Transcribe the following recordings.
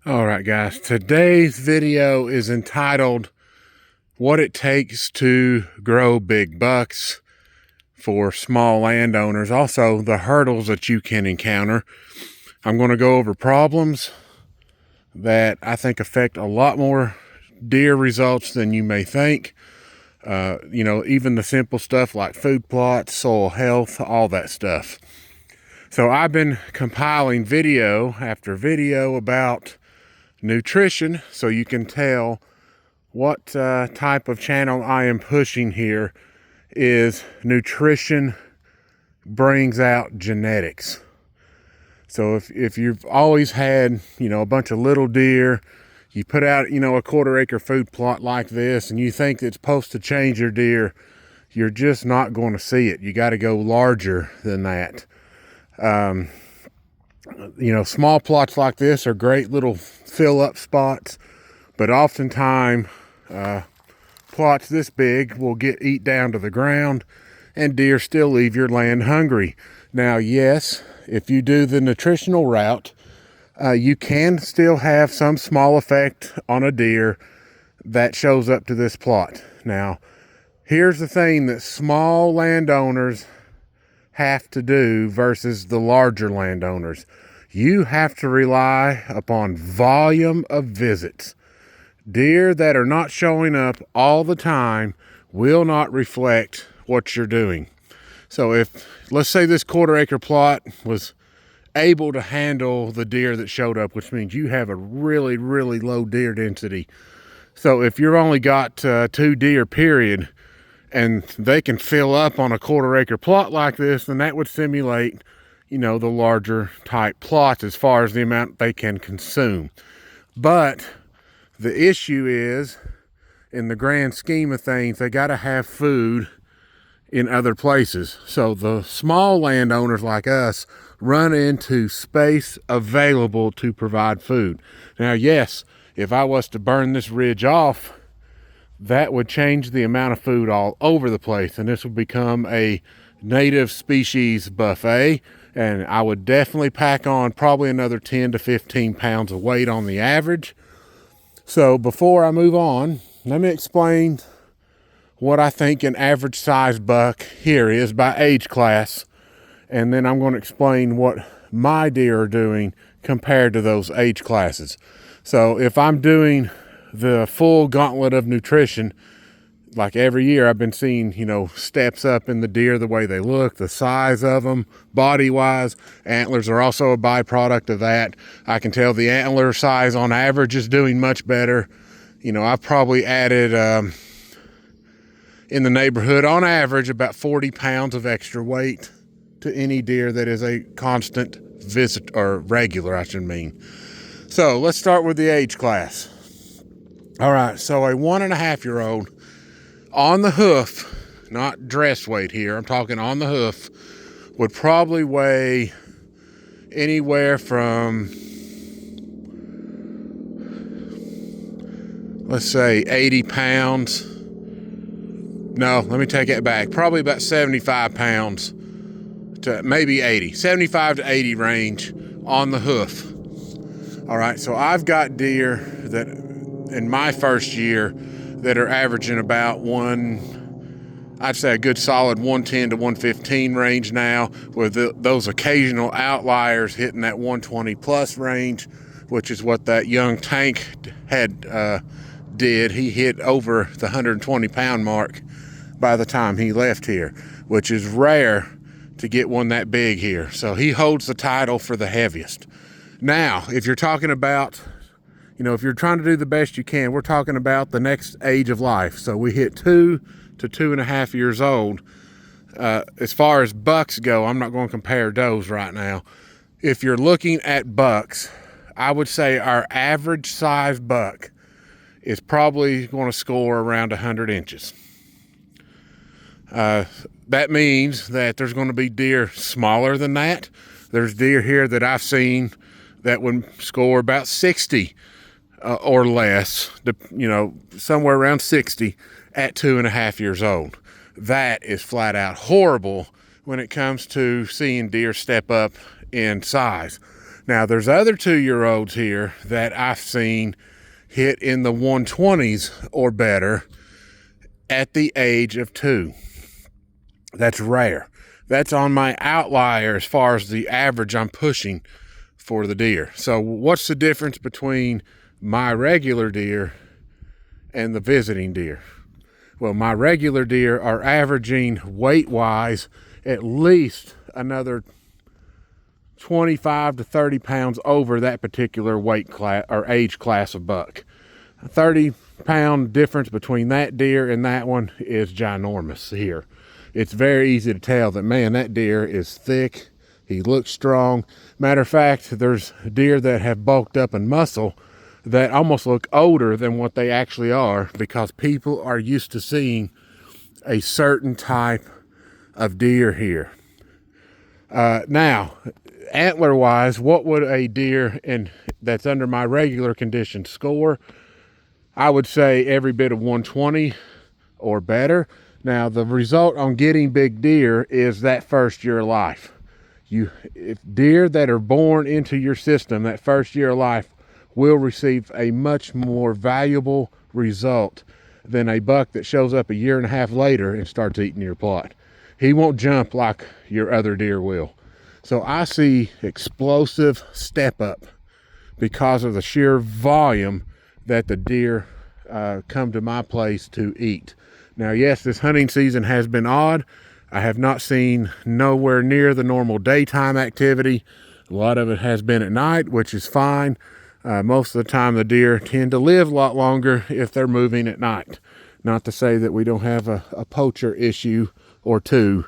All right, guys, today's video is entitled What It Takes to Grow Big Bucks for Small Landowners. Also, the hurdles that you can encounter. I'm going to go over problems that I think affect a lot more deer results than you may think. Even the simple stuff like food plots, soil health, all that stuff. So I've been compiling video after video about nutrition, so you can tell what type of channel I am pushing here is nutrition brings out genetics. So if you've always had, a bunch of little deer, you put out, a quarter-acre food plot like this, and you think it's supposed to change your deer, you're just not going to see it. You got to go larger than that. Small plots like this are great little fill-up spots, but oftentimes plots this big will eat down to the ground, and deer still leave your land hungry. Now, yes, if you do the nutritional route, you can still have some small effect on a deer that shows up to this plot. Now, here's the thing that small landowners have to do versus the larger landowners. You have to rely upon volume of visits. Deer that are not showing up all the time will not reflect what you're doing. So if, let's say this quarter-acre plot was able to handle the deer that showed up, which means you have a really, really low deer density. So if you've only got 2 deer, period, and they can fill up on a quarter-acre plot like this, then that would simulate the larger type plots as far as the amount they can consume. But the issue is, in the grand scheme of things, they got to have food in other places. So the small landowners like us run into space available to provide food. Now, yes, if I was to burn this ridge off, that would change the amount of food all over the place, and this would become a native species buffet, and I would definitely pack on probably another 10 to 15 pounds of weight on the average. So before I move on, let me explain what I think an average size buck here is by age class, and then I'm going to explain what my deer are doing compared to those age classes. So if I'm doing the full gauntlet of nutrition, like every year I've been seeing, steps up in the deer, the way they look, the size of them, body-wise. Antlers are also a byproduct of that. I can tell the antler size on average is doing much better. I've probably added, in the neighborhood, on average, about 40 pounds of extra weight to any deer that is a constant visit, or regular, I should mean. So let's start with the age class. All right, so a 1.5-year-old on the hoof, not dress weight here, I'm talking on the hoof, would probably weigh anywhere from, let's say, 80 pounds. No, let me take it back. Probably about 75 pounds to maybe 80. 75 to 80 range on the hoof. All right, so I've got deer that in my first year that are averaging about I'd say a good solid 110 to 115 range now, with those occasional outliers hitting that 120 plus range, which is what that young Tank had did. He hit over the 120 pound mark by the time he left here, which is rare to get one that big here. So he holds the title for the heaviest. Now, if you're talking about, if you're trying to do the best you can, we're talking about the next age of life. So we hit 2 to 2.5 years old. As far as bucks go, I'm not going to compare does right now. If you're looking at bucks, I would say our average size buck is probably going to score around 100 inches. That means that there's going to be deer smaller than that. There's deer here that I've seen that would score about 60 or less, somewhere around 60 at 2.5 years old. That is flat out horrible when it comes to seeing deer step up in size. Now, there's other 2-year-olds here that I've seen hit in the 120s or better at the age of 2. That's rare. That's on my outlier as far as the average I'm pushing for the deer. So what's the difference between my regular deer and the visiting deer? Well, my regular deer are averaging weight-wise at least another 25 to 30 pounds over that particular weight class or age class of buck. A 30-pound difference between that deer and that one is ginormous here. It's very easy to tell that, man, that deer is thick. He looks strong. Matter of fact, there's deer that have bulked up in muscle that almost look older than what they actually are, because people are used to seeing a certain type of deer here. Now, antler wise, what would a deer that's under my regular condition score? I would say every bit of 120 or better. Now, the result on getting big deer is that first year of life. If deer that are born into your system that first year of life will receive a much more valuable result than a buck that shows up a year and a half later and starts eating your plot. He won't jump like your other deer will. So I see explosive step up because of the sheer volume that the deer come to my place to eat. Now, yes, this hunting season has been odd. I have not seen nowhere near the normal daytime activity. A lot of it has been at night, which is fine. Most of the time the deer tend to live a lot longer if they're moving at night. Not to say that we don't have a poacher issue or two,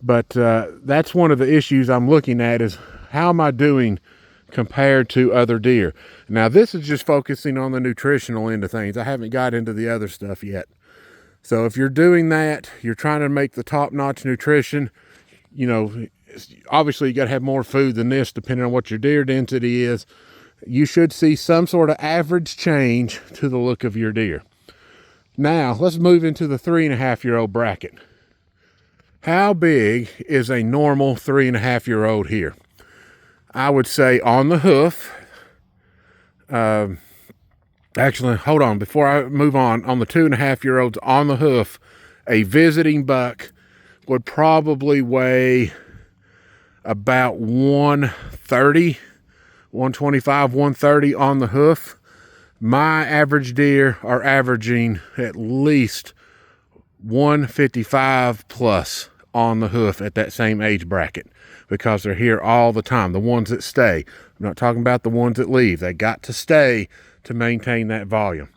but that's one of the issues I'm looking at, is how am I doing compared to other deer? Now, this is just focusing on the nutritional end of things. I haven't got into the other stuff yet. So if you're doing that, you're trying to make the top-notch nutrition, you know, obviously you got to have more food than this depending on what your deer density is. You should see some sort of average change to the look of your deer. Now, let's move into the 3.5-year-old bracket. How big is a normal 3.5-year-old here? I would say on the hoof, actually, hold on, before I move on the 2.5-year-olds on the hoof, a visiting buck would probably weigh about 130, 125, 130 on the hoof. My average deer are averaging at least 155 plus on the hoof at that same age bracket, because they're here all the time. The ones that stay. I'm not talking about the ones that leave. They got to stay to maintain that volume.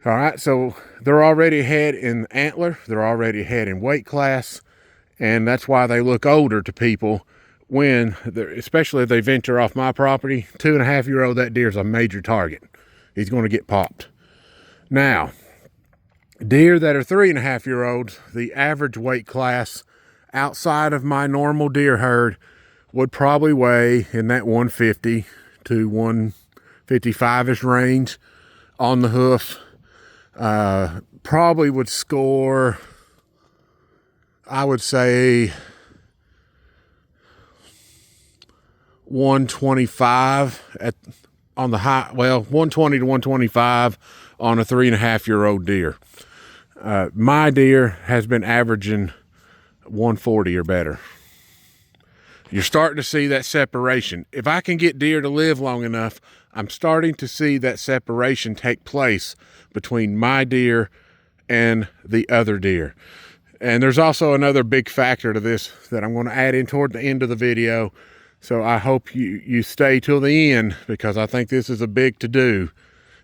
All right, so they're already ahead in antler. They're already ahead in weight class, and that's why they look older to people when, especially if they venture off my property. 2.5-year-old, that deer's a major target. He's going to get popped. Now, deer that are 3.5-year-olds, the average weight class outside of my normal deer herd would probably weigh in that 150 to 155-ish range on the hoof. Probably would score, I would say, 125 on the high, well, 120 to 125 on a 3.5-year-old deer. My deer has been averaging 140 or better. You're starting to see that separation. If I can get deer to live long enough, I'm starting to see that separation take place between my deer and the other deer. And there's also another big factor to this that I'm going to add in toward the end of the video. So I hope you stay till the end, because I think this is a big to-do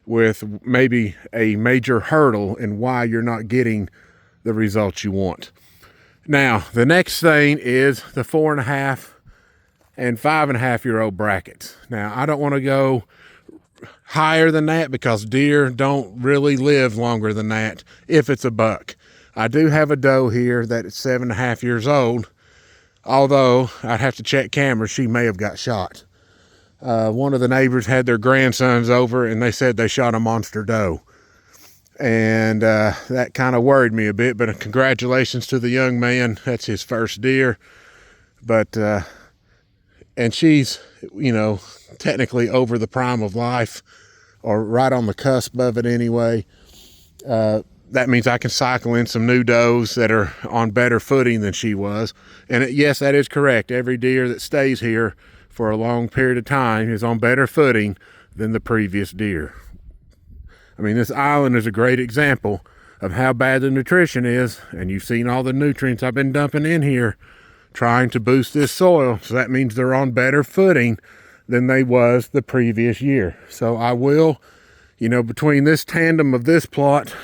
with maybe a major hurdle in why you're not getting the results you want. Now, the next thing is the 4.5 and 5.5-year-old brackets. Now, I don't want to go higher than that because deer don't really live longer than that if it's a buck. I do have a doe here that is 7.5 years old, although I'd have to check cameras. She may have got shot. One of the neighbors had their grandsons over, and they said they shot a monster doe. And that kind of worried me a bit, but congratulations to the young man. That's his first deer. But and she's, you know, technically over the prime of life, or right on the cusp of it anyway. That means I can cycle in some new does that are on better footing than she was. And yes, that is correct. Every deer that stays here for a long period of time is on better footing than the previous deer. I mean, this island is a great example of how bad the nutrition is, and you've seen all the nutrients I've been dumping in here trying to boost this soil. So that means they're on better footing than they was the previous year. So I will, you know, between this tandem of this plot,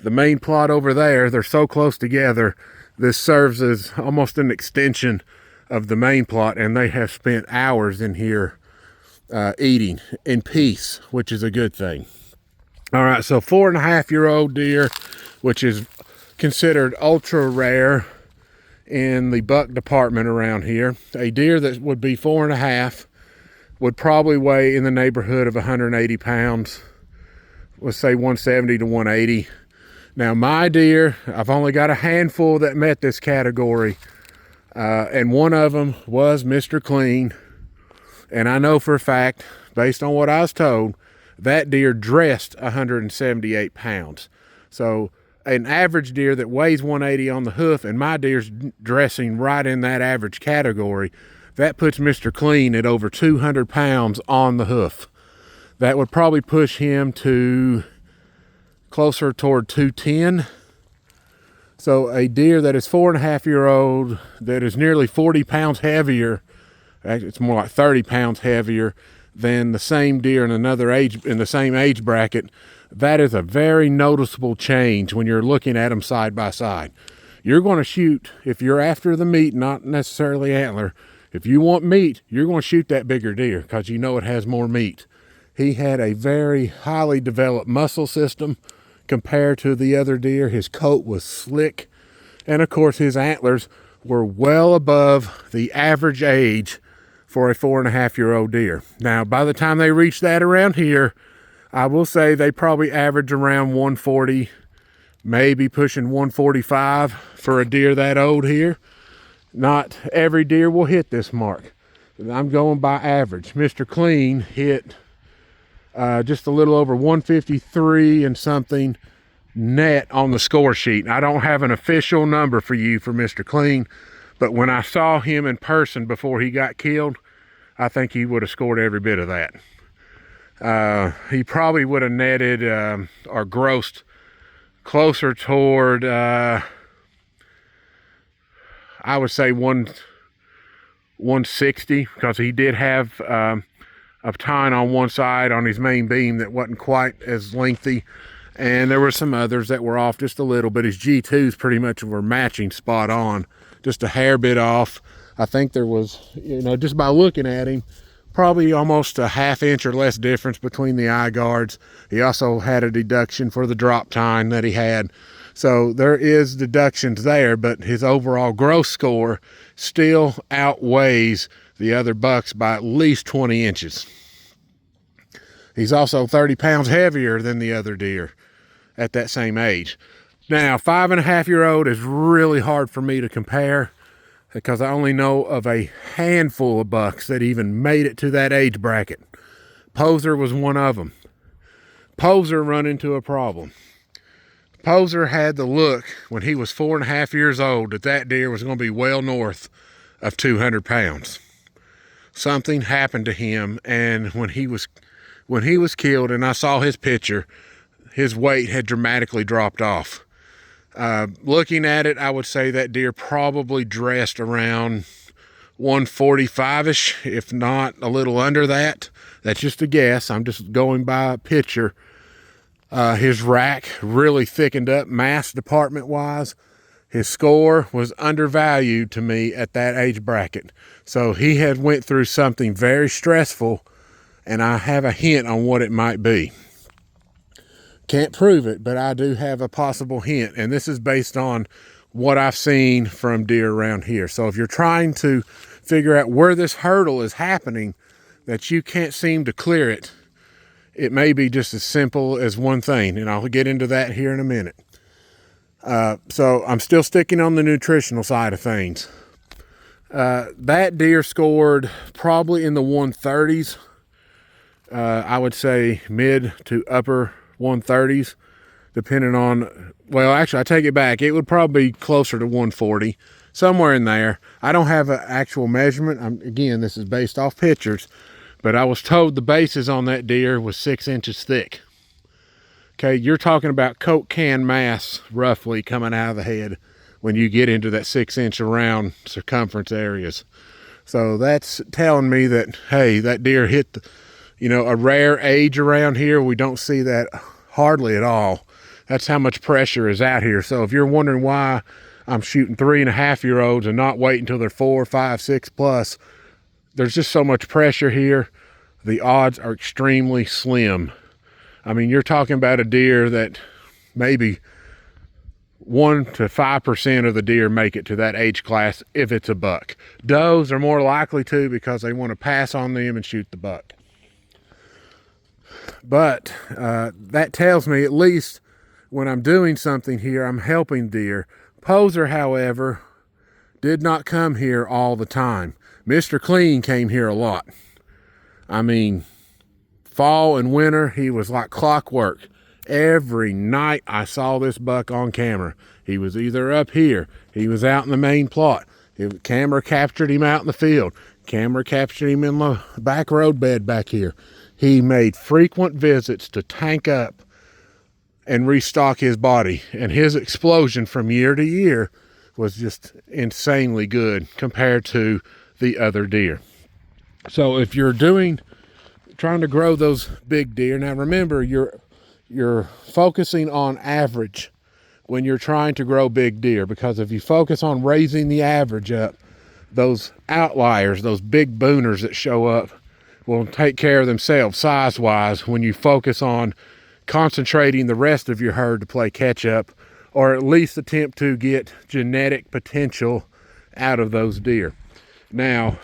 the main plot over there, they're so close together, this serves as almost an extension of the main plot, and they have spent hours in here eating in peace, which is a good thing. All right, so 4.5-year-old deer, which is considered ultra rare in the buck department around here. A deer that would be 4.5 would probably weigh in the neighborhood of 180 pounds. Let's say 170 to 180. Now my deer, I've only got a handful that met this category, and one of them was Mr. Clean. And I know for a fact, based on what I was told, that deer dressed 178 pounds. So an average deer that weighs 180 on the hoof, and my deer's dressing right in that average category, that puts Mr. Clean at over 200 pounds on the hoof. That would probably push him to closer toward 210. So a deer that is 4.5-year-old, that is nearly 40 pounds heavier, actually it's more like 30 pounds heavier than the same deer in another age, in the same age bracket, that is a very noticeable change when you're looking at them side by side. You're going to shoot, if you're after the meat, not necessarily antler, if you want meat, you're going to shoot that bigger deer because you know it has more meat. He had a very highly developed muscle system compared to the other deer. His coat was slick, and of course his antlers were well above the average age for a 4.5-year-old deer. Now, by the time they reach that around here, I will say they probably average around 140, maybe pushing 145 for a deer that old here. Not every deer will hit this mark. I'm going by average. Mr. Clean hit just a little over 153 and something net on the score sheet. I don't have an official number for you for Mr. Clean, but when I saw him in person before he got killed, I think he would have scored every bit of that. He probably would have netted or grossed closer toward, I would say 160, because he did have a tine on one side on his main beam that wasn't quite as lengthy. And there were some others that were off just a little, but his G2s pretty much were matching spot on, just a hair bit off. I think there was, you know, just by looking at him, probably almost a ½ inch or less difference between the eye guards. He also had a deduction for the drop tine that he had. So there is deductions there, but his overall gross score still outweighs the other bucks by at least 20 inches. He's also 30 pounds heavier than the other deer at that same age. Now, 5.5-year-old is really hard for me to compare because I only know of a handful of bucks that even made it to that age bracket. Poser was one of them. Poser run into a problem. Poser had the look when he was 4.5 years old that that deer was going to be well north of 200 pounds. Something happened to him, and when he was killed and I saw his picture, his weight had dramatically dropped off. Looking at it, I would say that deer probably dressed around 145-ish, if not a little under that. That's just a guess. I'm just going by a picture. His rack really thickened up mass department wise. His score was undervalued to me at that age bracket. So he had went through something very stressful, and I have a hint on what it might be. Can't prove it, but I do have a possible hint, and this is based on what I've seen from deer around here. So if you're trying to figure out where this hurdle is happening, that you can't seem to clear it, it may be just as simple as one thing, and I'll get into that here in a minute. So I'm still sticking on the nutritional side of things. That deer scored probably in the 130s. I would say mid to upper 130s, depending on, well, actually, I take it back. It would probably be closer to 140, somewhere in there. I don't have an actual measurement. Again, this is based off pictures, but I was told the bases on that deer was 6 inches thick. Okay, you're talking about Coke can mass roughly coming out of the head when you get into that 6-inch around circumference areas. So that's telling me that, hey, that deer hit a rare age around here. We don't see that hardly at all. That's how much pressure is out here. So if you're wondering why I'm shooting 3.5-year-olds and not waiting until they're 4, 5, 6 plus, there's just so much pressure here. The odds are extremely slim. I mean, you're talking about a deer that maybe 1 to 5% of the deer make it to that age class if it's a buck. Does are more likely to, because they want to pass on them and shoot the buck. But that tells me, at least when I'm doing something here, I'm helping deer. Poser, however, did not come here all the time. Mr. Clean came here a lot. I mean, fall and winter, he was like clockwork. Every night I saw this buck on camera. He was either up here, he was out in the main plot. Camera captured him out in the field. Camera captured him in the back road bed back here. He made frequent visits to tank up and restock his body. And his explosion from year to year was just insanely good compared to the other deer. So if you're trying to grow those big deer, now remember, you're focusing on average when you're trying to grow big deer, because if you focus on raising the average up, those outliers, those big booners that show up, will take care of themselves size-wise when you focus on concentrating the rest of your herd to play catch-up, or at least attempt to get genetic potential out of those deer. Now,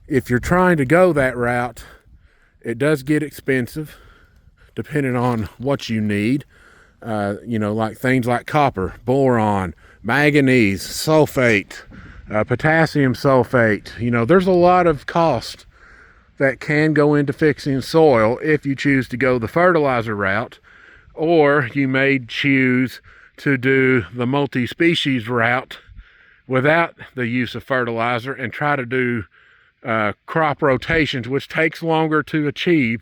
if you're trying to go that route, it does get expensive, depending on what you need. Like things like copper, boron, manganese, sulfate, potassium sulfate. There's a lot of cost that can go into fixing soil if you choose to go the fertilizer route, or you may choose to do the multi-species route without the use of fertilizer and try to do crop rotations, which takes longer to achieve,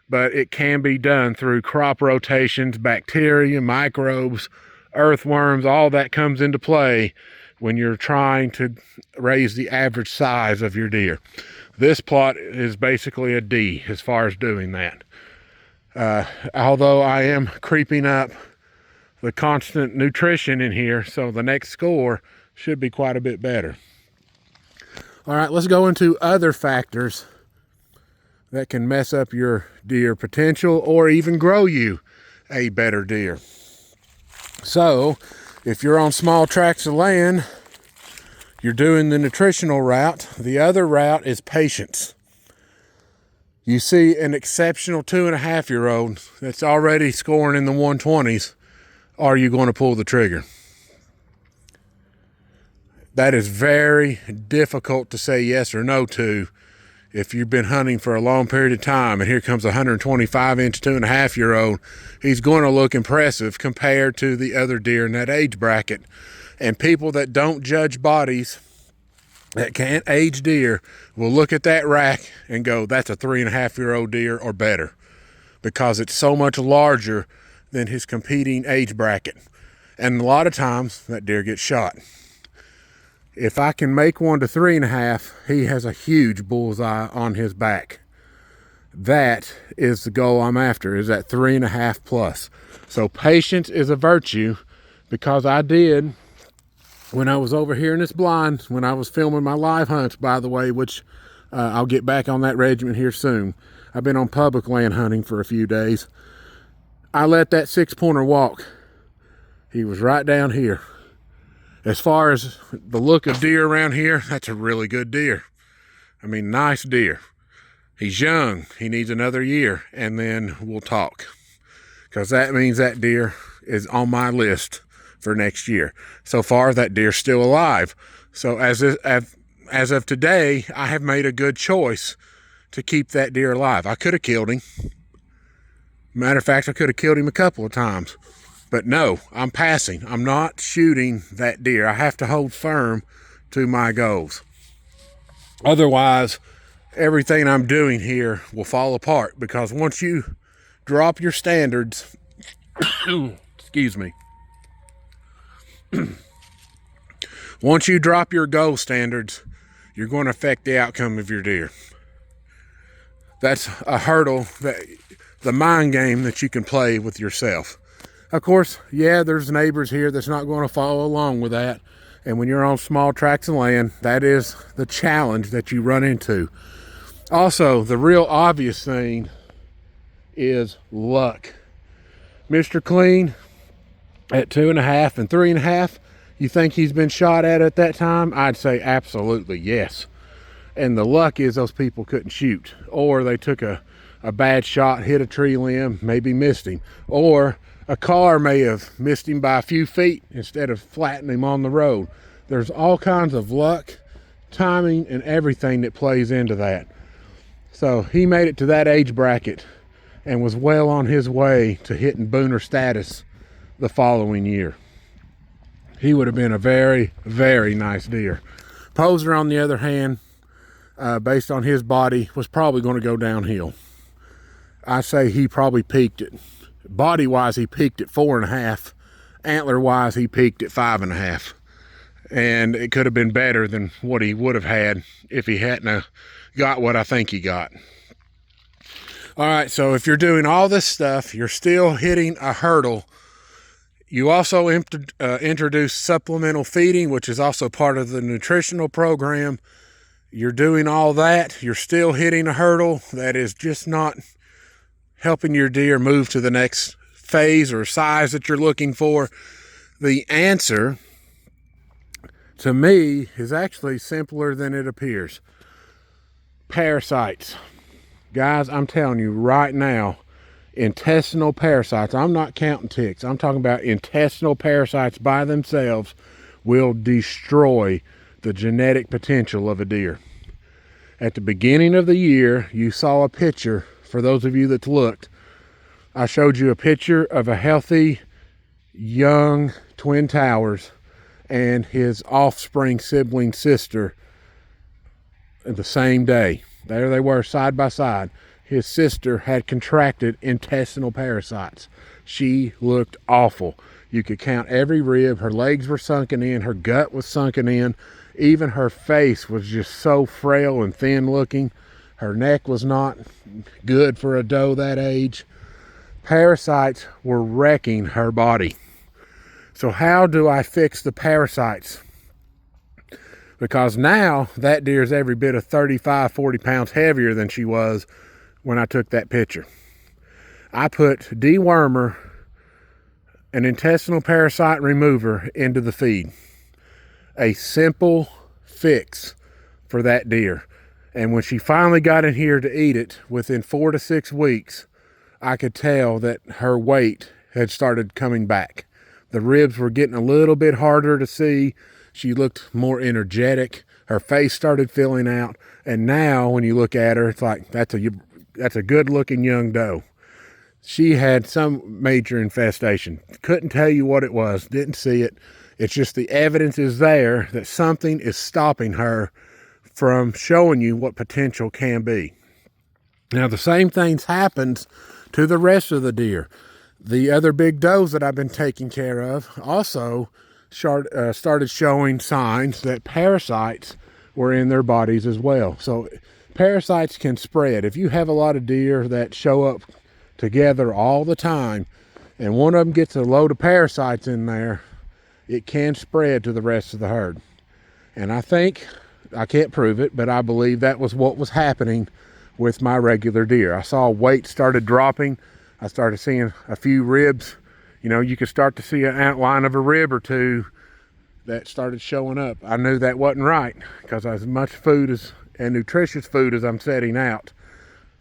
but it can be done through crop rotations. Bacteria, microbes, earthworms, all that comes into play when you're trying to raise the average size of your deer. This plot is basically a D as far as doing that. Although I am creeping up the constant nutrition in here, so the next score should be quite a bit better. All right, let's go into other factors that can mess up your deer potential or even grow you a better deer. So, if you're on small tracts of land, you're doing the nutritional route. The other route is patience. You see an exceptional 2.5-year-old that's already scoring in the 120s. Are you going to pull the trigger? That is very difficult to say yes or no to if you've been hunting for a long period of time, and here comes a 125-inch 2.5-year-old. He's going to look impressive compared to the other deer in that age bracket. And people that don't judge bodies, that can't age deer, will look at that rack and go, that's a 3.5-year-old deer or better, because it's so much larger than his competing age bracket. And a lot of times that deer gets shot. If I can make one to 3.5, he has a huge bullseye on his back. That is the goal I'm after, is that 3.5 plus. So patience is a virtue, because I did, when I was over here in this blind, when I was filming my live hunts, by the way, which I'll get back on that regiment here soon. I've been on public land hunting for a few days. I let that 6-pointer walk. He was right down here. As far as the look of deer around here, that's a really good deer. I mean, nice deer. He's young. He needs another year, and then we'll talk. Because that means that deer is on my list for next year. So far, that deer's still alive. So as as of today, I have made a good choice to keep that deer alive. I could have killed him. Matter of fact, I could have killed him a couple of times. But no, I'm passing. I'm not shooting that deer. I have to hold firm to my goals. Otherwise, everything I'm doing here will fall apart, because once you drop your standards, excuse me, once you drop your goal standards, you're going to affect the outcome of your deer. That's a hurdle, that the mind game that you can play with yourself. Of course, yeah, there's neighbors here that's not going to follow along with that. And when you're on small tracts of land, that is the challenge that you run into. Also, the real obvious thing is luck. Mr. Clean at 2.5 and 3.5, you think he's been shot at that time? I'd say absolutely yes. And the luck is those people couldn't shoot, or they took a bad shot, hit a tree limb, maybe missed him, or a car may have missed him by a few feet instead of flattening him on the road. There's all kinds of luck, timing, and everything that plays into that. So he made it to that age bracket and was well on his way to hitting Booner status the following year. He would have been a very, very nice deer. Poser, on the other hand, based on his body, was probably going to go downhill. I say he probably peaked it. Body-wise, he peaked at 4.5. Antler-wise, he peaked at 5.5. And it could have been better than what he would have had if he hadn't got what I think he got. All right, so if you're doing all this stuff, you're still hitting a hurdle. You also introduce supplemental feeding, which is also part of the nutritional program. You're doing all that, you're still hitting a hurdle that is just not helping your deer move to the next phase or size that you're looking for. The answer, to me, is actually simpler than it appears. Parasites. Guys, I'm telling you right now, intestinal parasites, I'm not counting ticks, I'm talking about intestinal parasites by themselves will destroy the genetic potential of a deer. At the beginning of the year, you saw a picture. For those of you that looked, I showed you a picture of a healthy young Twin Towers and his offspring sibling sister the same day. There they were side by side. His sister had contracted intestinal parasites. She looked awful. You could count every rib. Her legs were sunken in. Her gut was sunken in. Even her face was just so frail and thin looking. Her neck was not good for a doe that age. Parasites were wrecking her body. So how do I fix the parasites? Because now that deer is every bit of 35, 40 pounds heavier than she was when I took that picture. I put dewormer, an intestinal parasite remover, into the feed. A simple fix for that deer. And when she finally got in here to eat it, within 4 to 6 weeks, I could tell that her weight had started coming back. The ribs were getting a little bit harder to see. She looked more energetic. Her face started filling out. And now when you look at her, it's like, that's a good looking young doe. She had some major infestation. Couldn't tell you what it was. Didn't see it. It's just the evidence is there that something is stopping her from showing you what potential can be. Now, the same things happens to the rest of the deer. The other big does that I've been taking care of also started showing signs that parasites were in their bodies as well. So parasites can spread. If you have a lot of deer that show up together all the time and one of them gets a load of parasites in there, it can spread to the rest of the herd. And I think, I can't prove it, but I believe that was what was happening with my regular deer. I saw weight started dropping. I started seeing a few ribs. You know, you could start to see an outline of a rib or two that started showing up. I knew that wasn't right, because as much food and nutritious food as I'm setting out,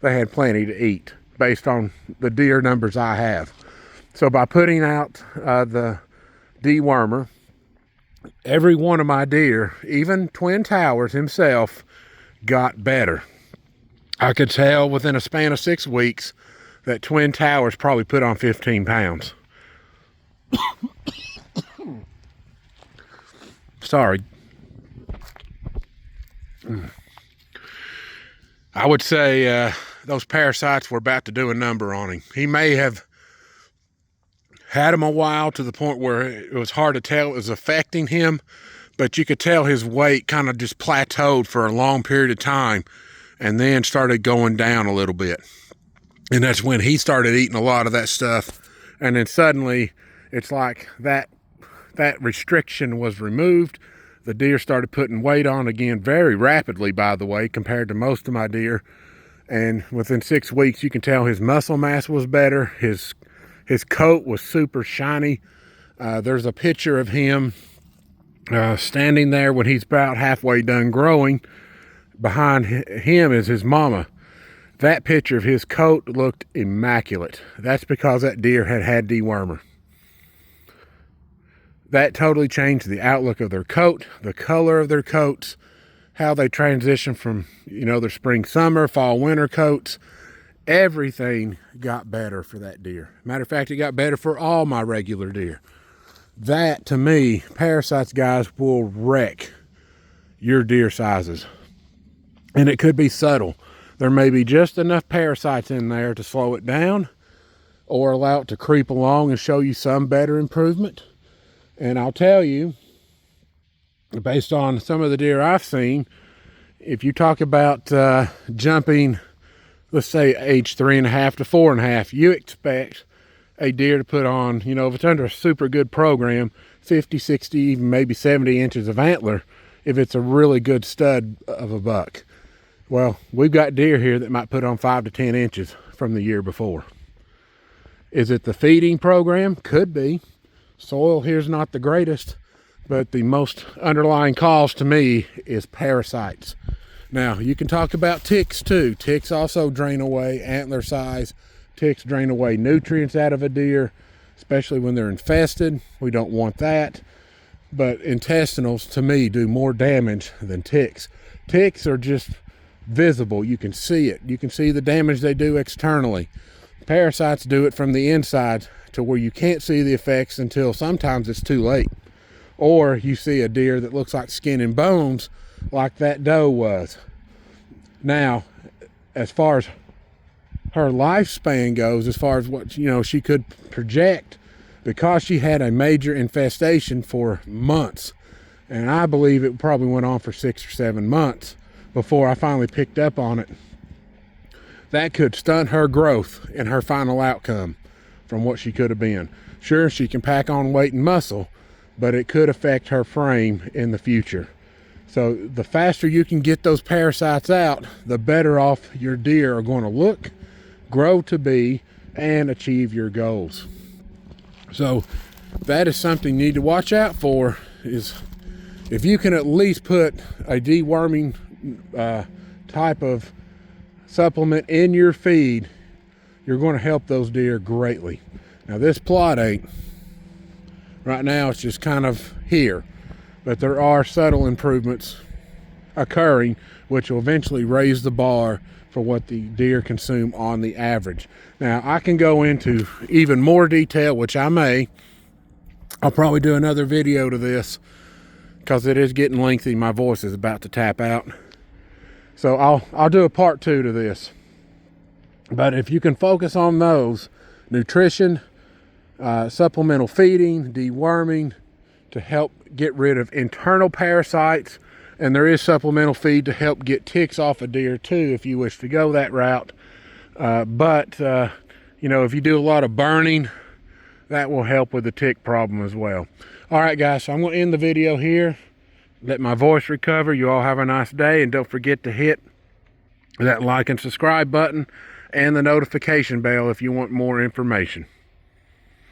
they had plenty to eat based on the deer numbers I have. So by putting out the dewormer, every one of my deer, even Twin Towers himself, got better. I could tell within a span of 6 weeks that Twin Towers probably put on 15 pounds. Sorry. I would say those parasites were about to do a number on him. He may have had him a while to the point where it was hard to tell it was affecting him, but you could tell his weight kind of just plateaued for a long period of time and then started going down a little bit. And that's when he started eating a lot of that stuff. And then suddenly it's like that restriction was removed. The deer started putting weight on again very rapidly, by the way, compared to most of my deer. And within 6 weeks, you can tell his muscle mass was better. His coat was super shiny. There's a picture of him standing there when he's about halfway done growing. Behind him is his mama. That picture of his coat looked immaculate. That's because that deer had dewormer. That totally changed the outlook of their coat, the color of their coats, how they transition from, their spring, summer, fall, winter coats. Everything got better for that deer. Matter of fact, it got better for all my regular deer. That, to me, parasites, guys, will wreck your deer sizes. And it could be subtle. There may be just enough parasites in there to slow it down or allow it to creep along and show you some better improvement. And I'll tell you, based on some of the deer I've seen, if you talk about jumping, let's say age 3.5 to 4.5, you expect a deer to put on, if it's under a super good program, 50, 60, even maybe 70 inches of antler, if it's a really good stud of a buck. Well, we've got deer here that might put on 5 to 10 inches from the year before. Is it the feeding program? Could be. Soil here's not the greatest, but the most underlying cause to me is parasites. Now, you can talk about ticks too. Ticks also drain away antler size. Ticks drain away nutrients out of a deer, especially when they're infested. We don't want that. But intestinals, to me, do more damage than ticks. Ticks are just visible. You can see it. You can see the damage they do externally. Parasites do it from the inside to where you can't see the effects until sometimes it's too late. Or you see a deer that looks like skin and bones, like that doe was. Now, as far as her lifespan goes, as far as what she could project, because she had a major infestation for months, and I believe it probably went on for 6 or 7 months before I finally picked up on it, that could stunt her growth and her final outcome from what she could have been. Sure, she can pack on weight and muscle, but it could affect her frame in the future. So the faster you can get those parasites out, the better off your deer are going to look, grow to be, and achieve your goals. So that is something you need to watch out for, is if you can at least put a deworming type of supplement in your feed, you're going to help those deer greatly. Now this plot ain't. Right now it's just kind of here, but there are subtle improvements occurring which will eventually raise the bar for what the deer consume on the average. Now I can go into even more detail, which I may. I'll probably do another video to this because it is getting lengthy. My voice is about to tap out. So I'll do a part 2 to this. But if you can focus on those, nutrition, supplemental feeding, deworming, to help get rid of internal parasites, and there is supplemental feed to help get ticks off a deer too, if you wish to go that route. But if you do a lot of burning, that will help with the tick problem as well. All right, guys, so I'm going to end the video here. Let my voice recover. You all have a nice day, and don't forget to hit that like and subscribe button and the notification bell if you want more information.